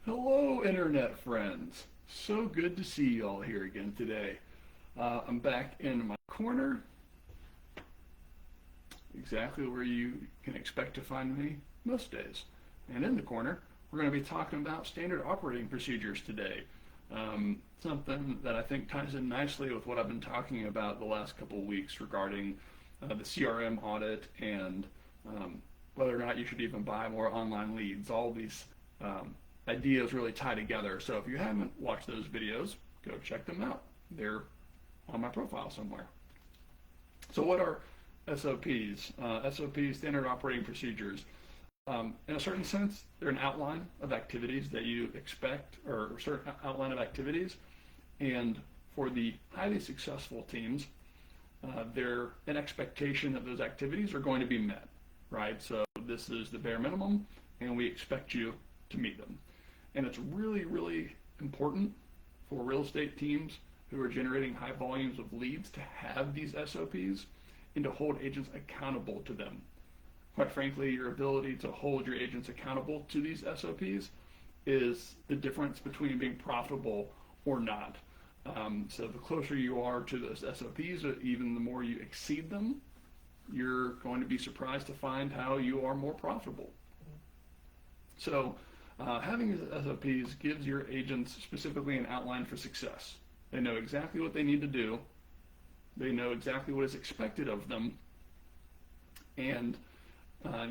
Hello, internet friends. So good to see you all here again today. I'm back in my corner, exactly where you can expect to find me most days. And in the corner, we're going to be talking about standard operating procedures today. Something that I think ties in nicely with what I've been talking about the last couple of weeks regarding the CRM audit and whether or not you should even buy more online leads. All these ideas really tie together. So if you haven't watched those videos, go check them out. They're on my profile somewhere. So what are SOPs? SOPs, standard operating procedures. In a certain sense, they're an outline of activities that you expect, or a certain outline of activities. And for the highly successful teams, they're an expectation that those activities are going to be met, right? So this is the bare minimum, and we expect you to meet them. And it's really, really important for real estate teams who are generating high volumes of leads to have these SOPs and to hold agents accountable to them. Quite frankly, your ability to hold your agents accountable to these SOPs is the difference between being profitable or not. So the closer you are to those SOPs, even the more you exceed them, you're going to be surprised to find how you are more profitable. So having these SOPs gives your agents specifically an outline for success. They know exactly what they need to do. They know exactly what is expected of them. And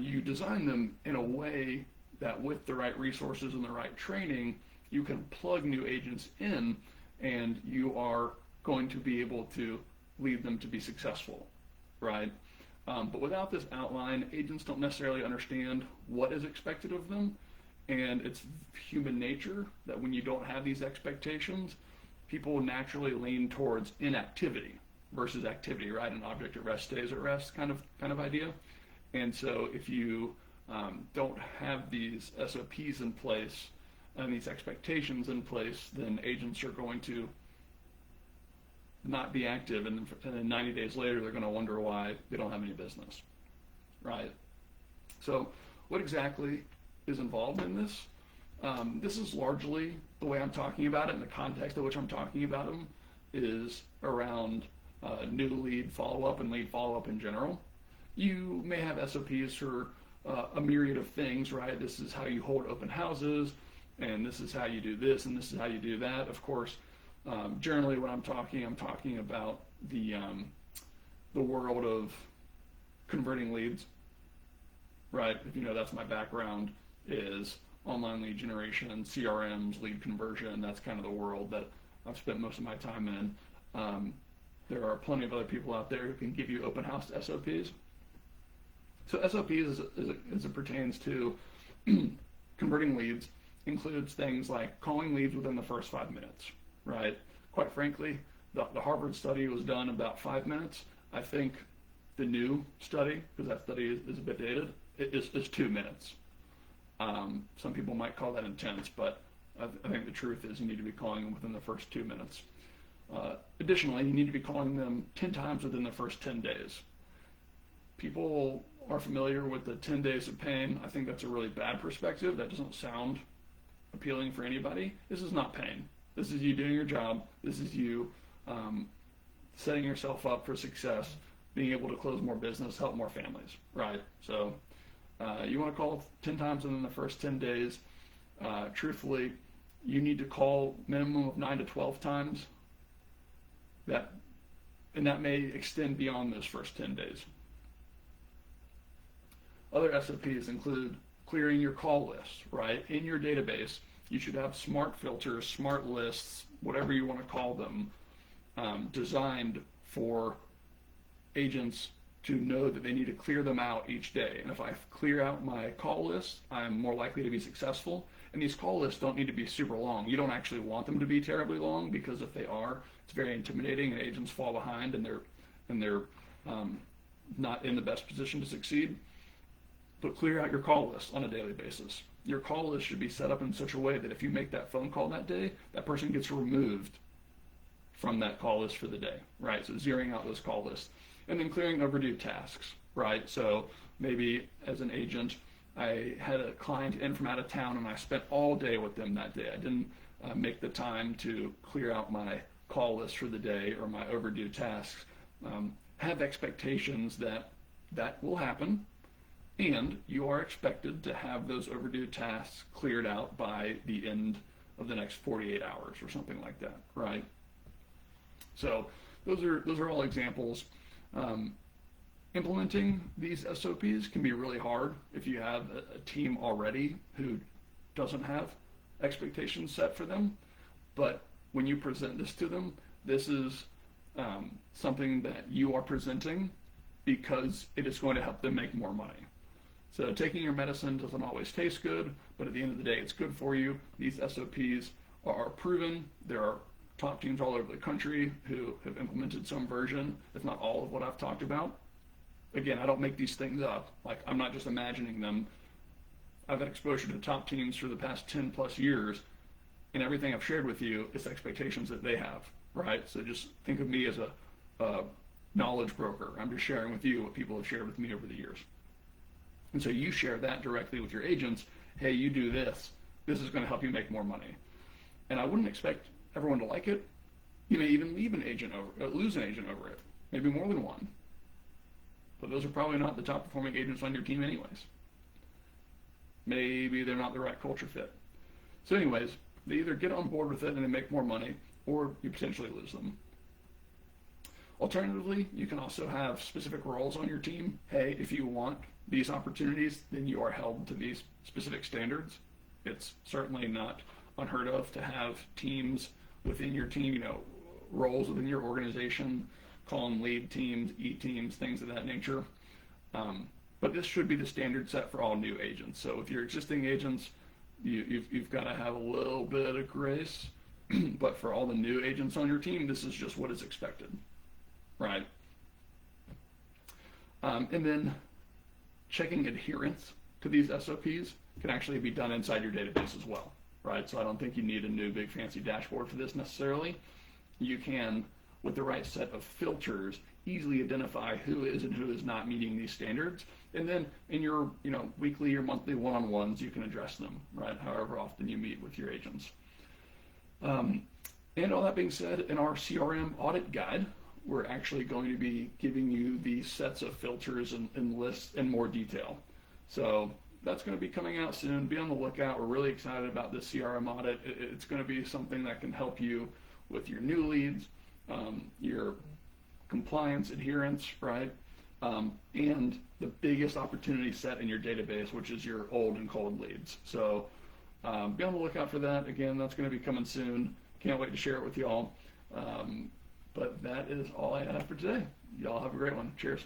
you design them in a way that with the right resources and the right training, you can plug new agents in and you are going to be able to lead them to be successful, right? But without this outline, agents don't necessarily understand what is expected of them. And it's human nature that when you don't have these expectations, people naturally lean towards inactivity versus activity, right? An object at rest stays at rest kind of idea. And so if you don't have these SOPs in place and these expectations in place, then agents are going to not be active, and then 90 days later they're going to wonder why they don't have any business, right? So what exactly is involved in this? This is largely the way I'm talking about it, and the context of which I'm talking about them is around new lead follow-up and lead follow-up in general. You may have SOPs for a myriad of things, right? This is how you hold open houses, and this is how you do this, and this is how you do that. Of course, generally when I'm talking about the world of converting leads, right? If you know, that's my background, is online lead generation, CRMs, lead conversion. That's kind of the world that I've spent most of my time in. There are plenty of other people out there who can give you open house SOPs. So SOPs, as it pertains to converting leads, includes things like calling leads within the first 5 minutes, right? Quite frankly, the Harvard study was done in about 5 minutes. I think the new study, because that study is a bit dated, is 2 minutes. Some people might call that intense, but I think the truth is you need to be calling them within the first 2 minutes. Additionally, you need to be calling them 10 times within the first 10 days. People are familiar with the 10 days of pain. I think that's a really bad perspective. That doesn't sound appealing for anybody. This is not pain. This is you doing your job. This is you setting yourself up for success, being able to close more business, help more families, right? So you want to call 10 times within the first 10 days. Truthfully, you need to call minimum of 9 to 12 times. And that may extend beyond those first 10 days. Other SOPs include clearing your call list, right? In your database, you should have smart filters, smart lists, whatever you want to call them, designed for agents to know that they need to clear them out each day. And if I clear out my call list, I'm more likely to be successful. And these call lists don't need to be super long. You don't actually want them to be terribly long, because if they are, it's very intimidating and agents fall behind and they're not in the best position to succeed. But clear out your call list on a daily basis. Your call list should be set up in such a way that if you make that phone call that day, that person gets removed from that call list for the day, right? So zeroing out those call lists. And then clearing overdue tasks, right? So maybe as an agent, I had a client in from out of town, and I spent all day with them that day. I didn't make the time to clear out my call list for the day or my overdue tasks. Have expectations that that will happen, and you are expected to have those overdue tasks cleared out by the end of the next 48 hours or something like that, right? So those are all examples. Implementing these SOPs can be really hard if you have a team already who doesn't have expectations set for them. But when you present this to them, this is something that you are presenting because it is going to help them make more money. So taking your medicine doesn't always taste good, but at the end of the day, it's good for you. These SOPs are proven. There are top teams all over the country who have implemented some version, if not all of what I've talked about. Again, I don't make these things up. Like, I'm not just imagining them. I've had exposure to top teams for the past 10 plus years, and everything I've shared with you is expectations that they have, right? So just think of me as a knowledge broker. I'm just sharing with you what people have shared with me over the years. And so you share that directly with your agents. Hey, you do this. This is going to help you make more money. And I wouldn't expect everyone to like it. You may even leave an agent lose an agent over it, maybe more than one. But those are probably not the top performing agents on your team anyways. Maybe they're not the right culture fit. So anyways, they either get on board with it and they make more money, or you potentially lose them. Alternatively, you can also have specific roles on your team. Hey, if you want these opportunities, then you are held to these specific standards. It's certainly not unheard of to have teams within your team, roles within your organization, call them lead teams, E-teams, things of that nature. But this should be the standard set for all new agents. So with your existing agents, you've got to have a little bit of grace. But for all the new agents on your team, this is just what is expected, right? And then checking adherence to these SOPs can actually be done inside your database as well, right? So I don't think you need a new big fancy dashboard for this necessarily. You can, with the right set of filters, easily identify who is and who is not meeting these standards. And then in your weekly or monthly one-on-ones, you can address them, right? However often you meet with your agents. And all that being said, in our CRM audit guide, we're actually going to be giving you these sets of filters and lists in more detail. So that's going to be coming out soon. Be on the lookout. We're really excited about this CRM audit. It's going to be something that can help you with your new leads, your compliance, adherence, right? And the biggest opportunity set in your database, which is your old and cold leads. So be on the lookout for that. Again, that's going to be coming soon. Can't wait to share it with y'all. But that is all I have for today. Y'all have a great one. Cheers.